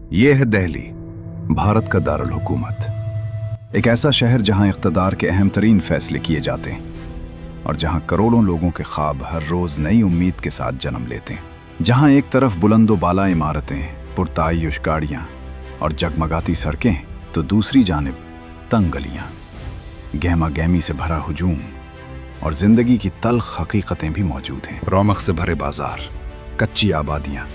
ये है दिल्ली, भारत का दारुल हुकूमत। एक ऐसा शहर जहां इक़्तिदार के अहम तरीन फैसले किए जाते हैं और जहां करोड़ों लोगों के ख्वाब हर रोज़ नई उम्मीद के साथ जन्म लेते हैं। जहां एक तरफ बुलंदो बाला इमारतें, पुरतायुश गाड़ियाँ और जगमगाती सड़कें, तो दूसरी जानिब तंग गलियाँ, गहमा गहमी से भरा हुजूम और ज़िंदगी की तल्ख़ हकीकतें भी मौजूद हैं। रौनक से भरे बाजार, कच्ची आबादियाँ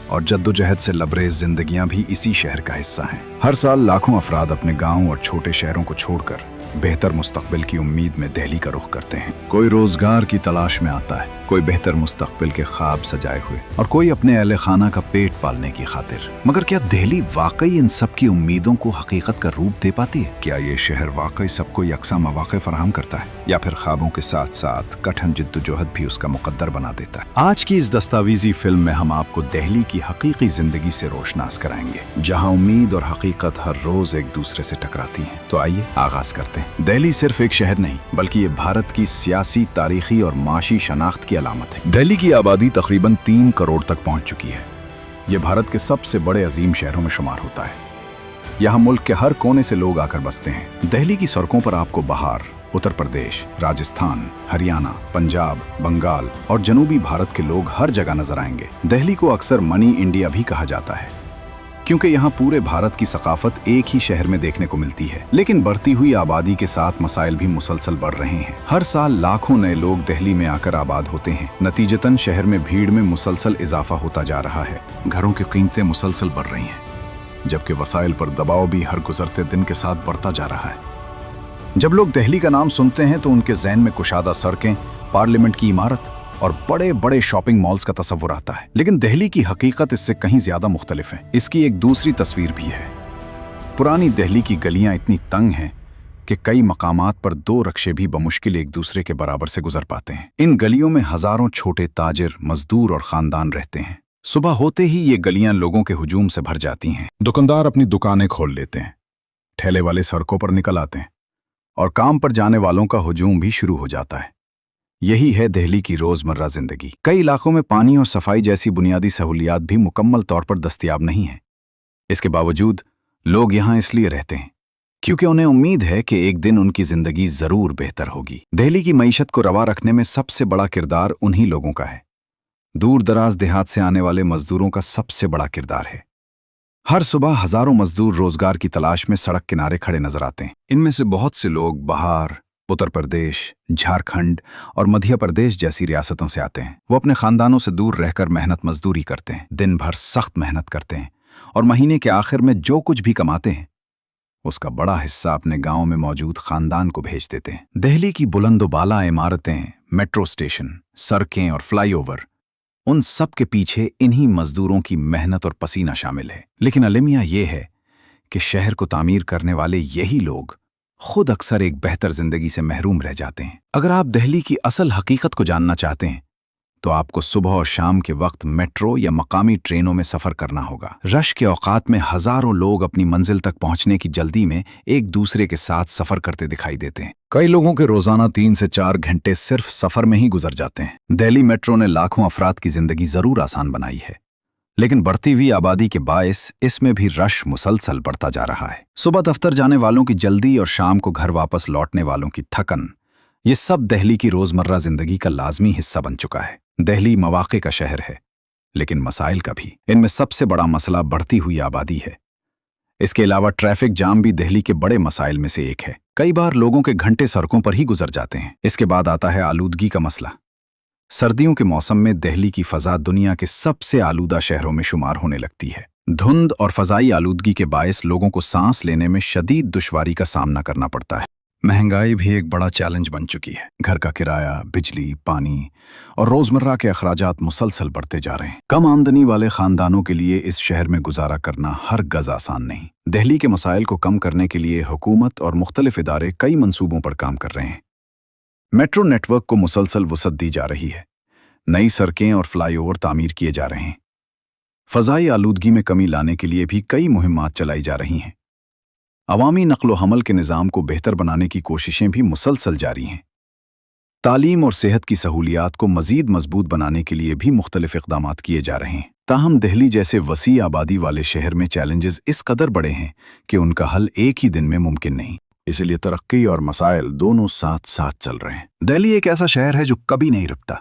और जद्दोजहद से लबरेज जिंदगियां भी इसी शहर का हिस्सा हैं। हर साल लाखों अफराद अपने गांव और छोटे शहरों को छोड़कर बेहतर मुस्तकबिल की उम्मीद में दिल्ली का रुख करते हैं। कोई रोजगार की तलाश में आता है, कोई बेहतर मुस्तकबिल के ख्वाब सजाए हुए, और कोई अपने अहले खाना का पेट पालने की खातिर। मगर क्या दिल्ली वाकई इन सब की उम्मीदों को हकीकत का रूप दे पाती है? क्या ये शहर वाकई सबको यकसा मौके फराहम करता है, या फिर ख्वाबों के साथ साथ कठिन जिद्दोजहद भी उसका मुकद्दर बना देता है? आज की इस दस्तावेजी फिल्म में हम आपको दिल्ली की हकीकी जिंदगी से रोशनास कराएंगे, जहाँ उम्मीद और हकीकत हर रोज एक दूसरे से टकराती हैं। तो आइए आगाज करते हैं। दिल्ली सिर्फ एक शहर नहीं, बल्कि ये भारत की सियासी, तारीखी और माशी शनाख्त की अलामत है। दिल्ली की आबादी तकरीबन 3 करोड़ तक पहुंच चुकी है। ये भारत के सबसे बड़े अजीम शहरों में शुमार होता है। यहाँ मुल्क के हर कोने से लोग आकर बसते हैं। दिल्ली की सड़कों पर आपको बिहार, उत्तर प्रदेश, राजस्थान, हरियाणा, पंजाब, बंगाल और जनूबी भारत के लोग हर जगह नजर आएंगे। दिल्ली को अक्सर मनी इंडिया भी कहा जाता है, क्योंकि यहाँ पूरे भारत की सकाफत एक ही शहर में देखने को मिलती है। लेकिन बढ़ती हुई आबादी के साथ मसाइल भी मुसलसल बढ़ रहे हैं। हर साल लाखों नए लोग दिल्ली में आकर आबाद होते हैं। नतीजतन शहर में भीड़ में मुसलसल इजाफा होता जा रहा है। घरों की कीमतें मुसलसल बढ़ रही हैं, जबकि वसाइल पर दबाव भी हर गुजरते दिन के साथ बढ़ता जा रहा है। जब लोग दिल्ली का नाम सुनते हैं तो उनके ज़हन में कुशादा सड़कें, पार्लियामेंट की इमारत और बड़े बड़े शॉपिंग मॉल्स का तस्वुर आता है। लेकिन दिल्ली की हकीकत इससे कहीं ज्यादा मुख्तलिफ है। इसकी एक दूसरी तस्वीर भी है। पुरानी दिल्ली की गलियां इतनी तंग हैं कि कई मकामात पर 2 रक्शे भी बमुश्किल एक दूसरे के बराबर से गुजर पाते हैं। इन गलियों में हजारों छोटे ताजिर, मजदूर और खानदान रहते हैं। सुबह होते ही ये गलियां लोगों के हुजूम से भर जाती हैं। दुकानदार अपनी दुकानें खोल लेते हैं, ठेले वाले सड़कों पर निकल आते हैं और काम पर जाने वालों का हुजूम भी शुरू हो जाता है। यही है दिल्ली की रोजमर्रा जिंदगी। कई इलाकों में पानी और सफाई जैसी बुनियादी सहूलियात भी मुकम्मल तौर पर दस्तयाब नहीं है। इसके बावजूद लोग यहाँ इसलिए रहते हैं क्योंकि उन्हें उम्मीद है कि एक दिन उनकी जिंदगी जरूर बेहतर होगी। दिल्ली की मईशत को रवा रखने में सबसे बड़ा किरदार उन्हीं लोगों का है। दूर दराज देहात से आने वाले मजदूरों का सबसे बड़ा किरदार है। हर सुबह हजारों मजदूर रोजगार की तलाश में सड़क किनारे खड़े नजर आते हैं। इनमें से बहुत से लोग बिहार, उत्तर प्रदेश, झारखंड और मध्य प्रदेश जैसी रियासतों से आते हैं। वो अपने खानदानों से दूर रहकर मेहनत मजदूरी करते हैं, दिन भर सख्त मेहनत करते हैं और महीने के आखिर में जो कुछ भी कमाते हैं उसका बड़ा हिस्सा अपने गांव में मौजूद खानदान को भेज देते हैं। दिल्ली की बुलंदोबाला इमारतें, मेट्रो स्टेशन, सड़कें और फ्लाईओवर, उन सब के पीछे इन्हीं मजदूरों की मेहनत और पसीना शामिल है। लेकिन अलमिया ये है कि शहर को तामीर करने वाले यही लोग खुद अक्सर एक बेहतर जिंदगी से महरूम रह जाते हैं। अगर आप दिल्ली की असल हकीकत को जानना चाहते हैं तो आपको सुबह और शाम के वक्त मेट्रो या मकामी ट्रेनों में सफर करना होगा। रश के औकात में हजारों लोग अपनी मंजिल तक पहुंचने की जल्दी में एक दूसरे के साथ सफर करते दिखाई देते हैं। कई लोगों के रोजाना 3 से 4 घंटे सिर्फ सफर में ही गुजर जाते हैं। दिल्ली मेट्रो ने लाखों अफराद की जिंदगी जरूर आसान बनाई है, लेकिन बढ़ती हुई आबादी के बायस इसमें भी रश मुसलसल बढ़ता जा रहा है। सुबह दफ्तर जाने वालों की जल्दी और शाम को घर वापस लौटने वालों की थकन, ये सब दिल्ली की रोजमर्रा जिंदगी का लाजमी हिस्सा बन चुका है। दिल्ली मौके का शहर है, लेकिन मसाइल का भी। इनमें सबसे बड़ा मसला बढ़ती हुई आबादी है। इसके अलावा ट्रैफिक जाम भी दिल्ली के बड़े मसाइल में से एक है। कई बार लोगों के घंटे सड़कों पर ही गुजर जाते हैं। इसके बाद आता है आलूदगी का मसला। सर्दियों के मौसम में दिल्ली की फजा दुनिया के सबसे आलूदा शहरों में शुमार होने लगती है। धुंध और फजाई आलूदगी के बायस लोगों को सांस लेने में शदीद दुश्वारी का सामना करना पड़ता है। महंगाई भी एक बड़ा चैलेंज बन चुकी है। घर का किराया, बिजली, पानी और रोजमर्रा के अखराजात मुसलसल बढ़ते जा रहे हैं। कम आमदनी वाले खानदानों के लिए इस शहर में गुजारा करना हर गज आसान नहीं। दिल्ली के मसाइल को कम करने के लिए हुकूमत और मुख्तलिफ इदारे कई मंसूबों पर काम कर रहे हैं। मेट्रो नेटवर्क को मुसलसल वुसअत दी जा रही है। नई सड़कें और फ्लाईओवर तामीर किए जा रहे हैं। फजाई आलूदगी में कमी लाने के लिए भी कई मुहिम्मात चलाई जा रही हैं। अवामी नक्लो हमल के निज़ाम को बेहतर बनाने की कोशिशें भी मुसलसल जारी हैं। तालीम और सेहत की सहूलियात को मज़ीद मजबूत बनाने के लिए भी मुख्तलिफ इक़दामात किए जा रहे हैं। ताहम दिल्ली जैसे वसी आबादी वाले शहर में चैलेंजेस इस कदर बड़े हैं कि उनका हल एक ही दिन में मुमकिन नहीं। इसलिए तरक्की और मसाइल दोनों साथ साथ चल रहे हैं। दिल्ली एक ऐसा शहर है जो कभी नहीं रुकता।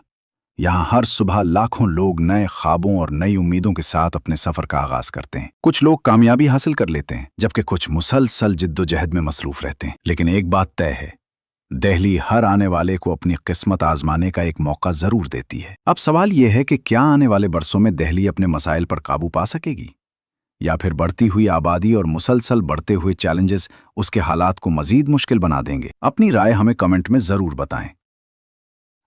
यहाँ हर सुबह लाखों लोग नए ख्वाबों और नई उम्मीदों के साथ अपने सफर का आगाज करते हैं। कुछ लोग कामयाबी हासिल कर लेते हैं, जबकि कुछ मुसलसल जिद्दोजहद में मसरूफ रहते हैं। लेकिन एक बात तय है, दिल्ली हर आने वाले को अपनी किस्मत आजमाने का एक मौका जरूर देती है। अब सवाल यह है कि क्या आने वाले बरसों में दिल्ली अपने मसाइल पर काबू पा सकेगी, या फिर बढ़ती हुई आबादी और मुसलसल बढ़ते हुए चैलेंजेस उसके हालात को मजीद मुश्किल बना देंगे। अपनी राय हमें कमेंट में जरूर बताएं।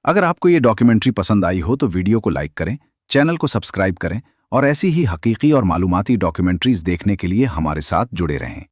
अगर आपको ये डॉक्यूमेंट्री पसंद आई हो तो वीडियो को लाइक करें, चैनल को सब्सक्राइब करें और ऐसी ही हकीकी और मालूमाती डॉक्यूमेंट्रीज देखने के लिए हमारे साथ जुड़े रहें।